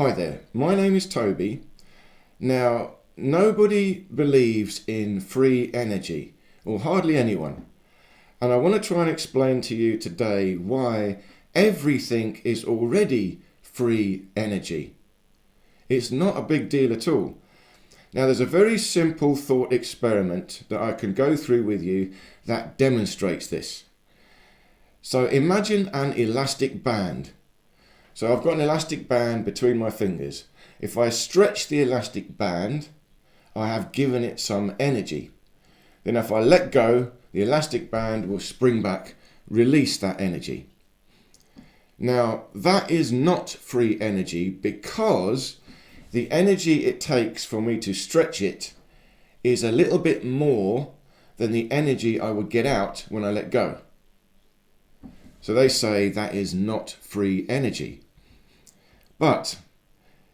Hi there, my name is Toby. Now, nobody believes in free energy, or hardly anyone. And I want to try and explain to you today why everything is already free energy. It's not a big deal at all. Now, there's a very simple thought experiment that I can go through with you that demonstrates this. So imagine an elastic band. So I've got an elastic band between my fingers. If I stretch the elastic band, I have given it some energy. Then if I let go, the elastic band will spring back, release that energy. Now, that is not free energy because the energy it takes for me to stretch it is a little bit more than the energy I would get out when I let go. So they say that is not free energy. But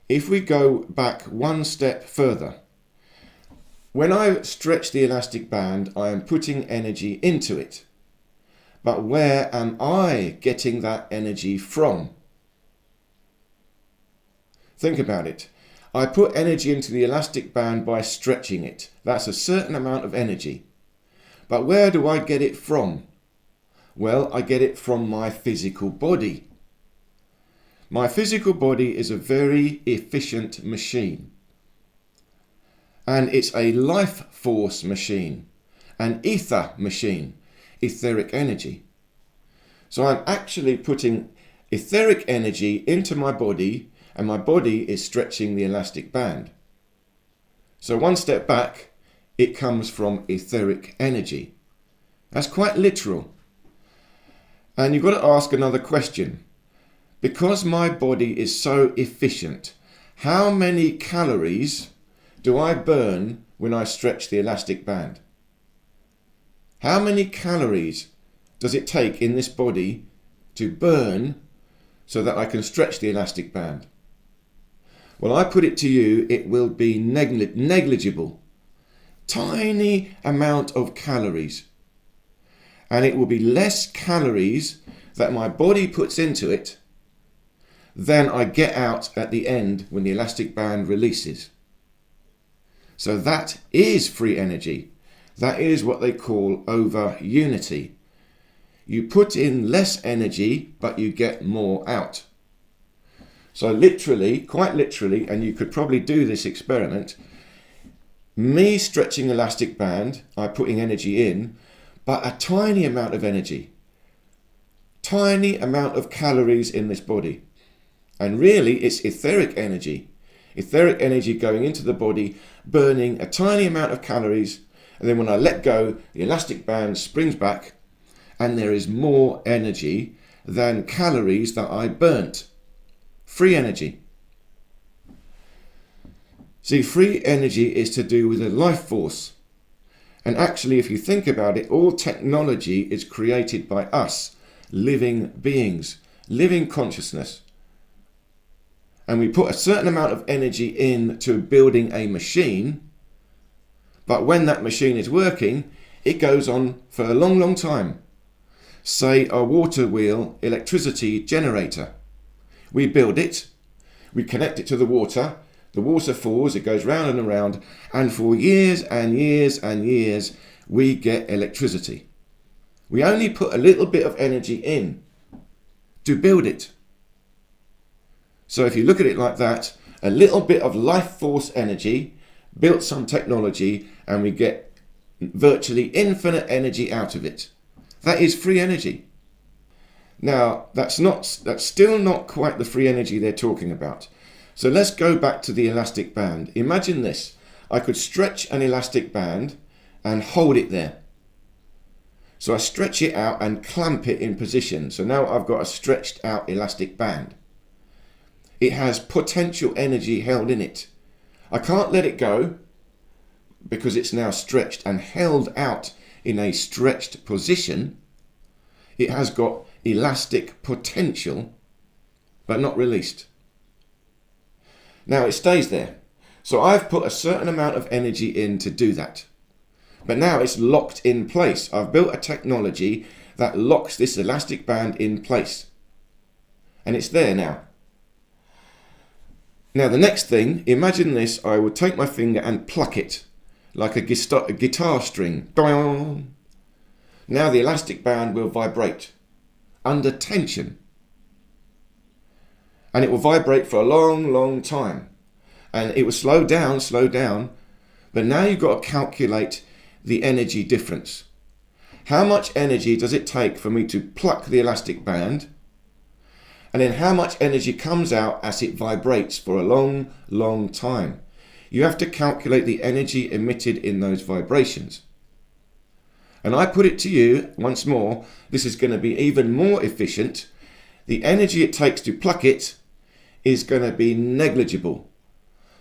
if we go back one step further, when I stretch the elastic band, I am putting energy into it. But where am I getting that energy from? Think about it. I put energy into the elastic band by stretching it. That's a certain amount of energy. But where do I get it from? Well, I get it from my physical body. My physical body is a very efficient machine. And it's a life force machine, an ether machine, etheric energy. So I'm actually putting etheric energy into my body, and my body is stretching the elastic band. So one step back, it comes from etheric energy. That's quite literal. And you've got to ask another question. Because my body is so efficient, how many calories do I burn when I stretch the elastic band? How many calories does it take in this body to burn so that I can stretch the elastic band? Well, I put it to you, it will be negligible. Tiny amount of calories. And it will be less calories that my body puts into it than I get out at the end when the elastic band releases. So that is free energy. That is what they call over unity. You put in less energy, but you get more out. So literally, quite literally, and you could probably do this experiment, me stretching elastic band, I'm putting energy in, but a tiny amount of energy. Tiny amount of calories in this body. And really, it's etheric energy. Etheric energy going into the body, burning a tiny amount of calories, and then when I let go, the elastic band springs back, and there is more energy than calories that I burnt. Free energy. See, free energy is to do with a life force. And actually, if you think about it, all technology is created by us, living beings, living consciousness. And we put a certain amount of energy into building a machine, but when that machine is working, it goes on for a long, long time. Say a water wheel electricity generator. We build it, we connect it to the water falls, it goes round and around, and for years and years and years, we get electricity. We only put a little bit of energy in to build it. So if you look at it like that, a little bit of life force energy, built some technology, and we get virtually infinite energy out of it. That is free energy. Now, that's still not quite the free energy they're talking about. So let's go back to the elastic band. Imagine this. I could stretch an elastic band and hold it there. So I stretch it out and clamp it in position. So now I've got a stretched out elastic band. It has potential energy held in it. I can't let it go because it's now stretched and held out in a stretched position. It has got elastic potential, but not released. Now it stays there. So I've put a certain amount of energy in to do that. But now it's locked in place. I've built a technology that locks this elastic band in place. And it's there now. Now the next thing, imagine this, I would take my finger and pluck it like a guitar string. Now the elastic band will vibrate under tension. And it will vibrate for a long, long time. And it will slow down. But now you've got to calculate the energy difference. How much energy does it take for me to pluck the elastic band? And then how much energy comes out as it vibrates for a long, long time? You have to calculate the energy emitted in those vibrations. And I put it to you once more, this is going to be even more efficient. The energy it takes to pluck it is going to be negligible.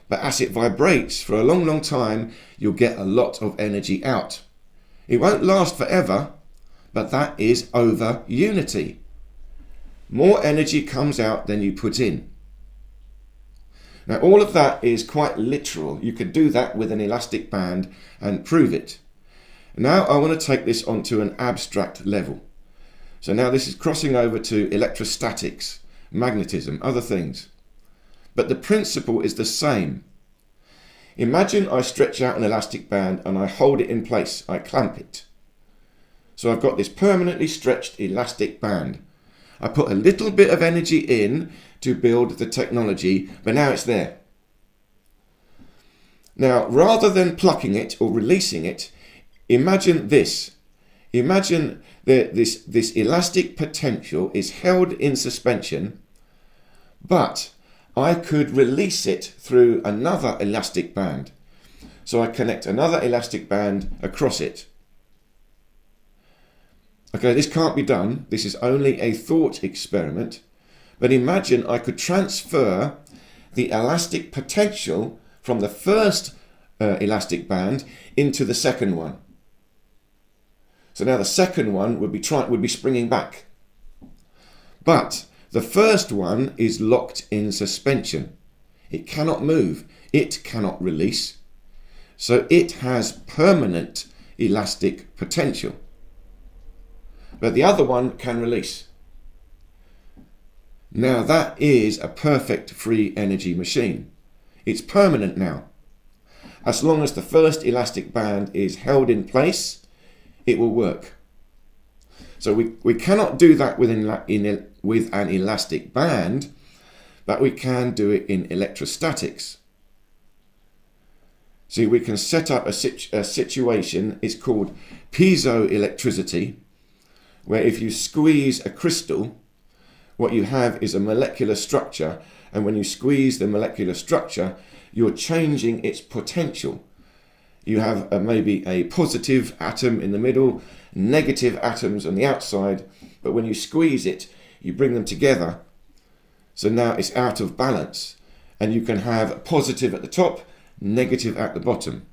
But as it vibrates for a long, long time, you'll get a lot of energy out. It won't last forever, but that is over unity. More energy comes out than you put in. Now all of that is quite literal. You could do that with an elastic band and prove it. Now I want to take this onto an abstract level. So now this is crossing over to electrostatics, magnetism, other things. But the principle is the same. Imagine I stretch out an elastic band and I hold it in place, I clamp it. So I've got this permanently stretched elastic band. I put a little bit of energy in to build the technology, but now it's there. Now, rather than plucking it or releasing it, imagine this. Imagine that this elastic potential is held in suspension, but I could release it through another elastic band. So I connect another elastic band across it. Okay, this can't be done. This is only a thought experiment. But imagine I could transfer the elastic potential from the first elastic band into the second one. So now the second one would be springing back. But the first one is locked in suspension. It cannot move. It cannot release. So it has permanent elastic potential. But the other one can release. Now that is a perfect free energy machine. It's permanent now. As long as the first elastic band is held in place, it will work. So we cannot do that with an elastic band, but we can do it in electrostatics. See, we can set up a situation, it's called piezoelectricity, where if you squeeze a crystal, what you have is a molecular structure, and when you squeeze the molecular structure, you're changing its potential. You have maybe a positive atom in the middle, negative atoms on the outside, but when you squeeze it, you bring them together. So now it's out of balance, and you can have a positive at the top, negative at the bottom.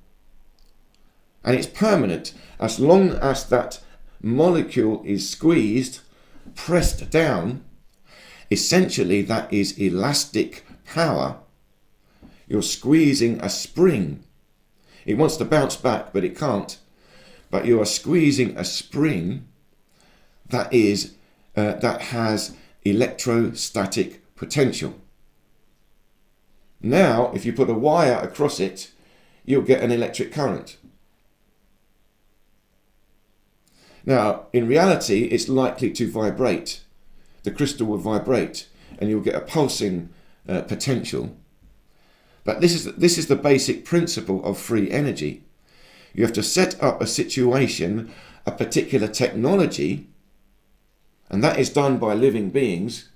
And it's permanent as long as that molecule is squeezed, pressed down. Essentially that is elastic power. You're squeezing a spring. It wants to bounce back, but it can't. But you are squeezing a spring that has electrostatic potential. Now, if you put a wire across it, you'll get an electric current. Now, in reality, it's likely to vibrate. The crystal will vibrate, and you'll get a pulsing potential. But this is the basic principle of free energy. You have to set up a situation, a particular technology, and that is done by living beings.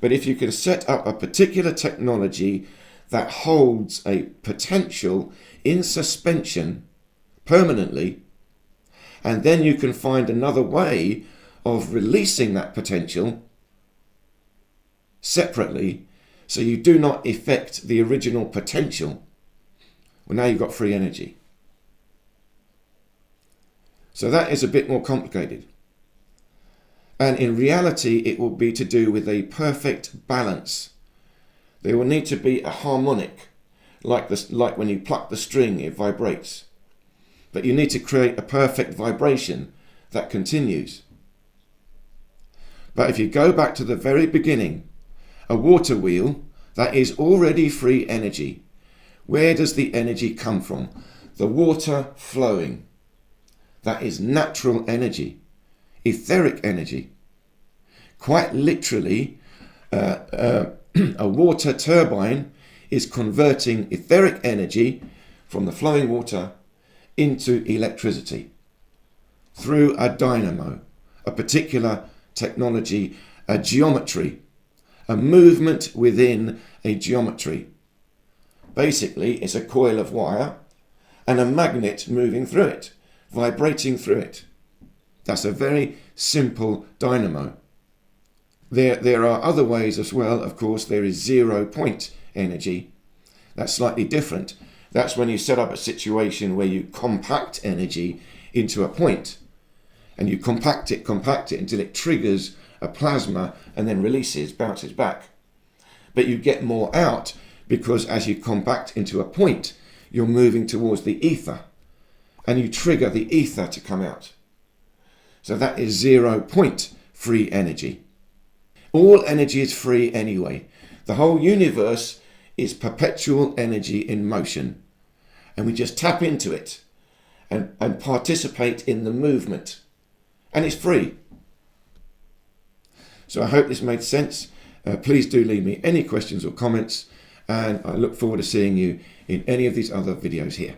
But if you can set up a particular technology that holds a potential in suspension permanently, and then you can find another way of releasing that potential separately, so you do not affect the original potential. Well, now you've got free energy. So that is a bit more complicated. And in reality, it will be to do with a perfect balance. There will need to be a harmonic, like when you pluck the string, it vibrates. But you need to create a perfect vibration that continues. But if you go back to the very beginning, a water wheel That is already free energy. Where does the energy come from? The water flowing. That is natural energy, etheric energy. Quite literally, a water turbine is converting etheric energy from the flowing water into electricity through a dynamo, a particular technology, a geometry, a movement within a geometry. Basically, it's a coil of wire and a magnet moving through it, vibrating through it. That's a very simple dynamo. There are other ways as well. Of course, there is 0 point energy. That's slightly different. That's when you set up a situation where you compact energy into a point, and you compact it until it triggers a plasma and then releases, bounces back. But you get more out because as you compact into a point, you're moving towards the ether, and you trigger the ether to come out. So that is 0 point free energy. All energy is free anyway. The whole universe is perpetual energy in motion. And we just tap into it and participate in the movement. And it's free. So I hope this made sense. Please do leave me any questions or comments. And I look forward to seeing you in any of these other videos here.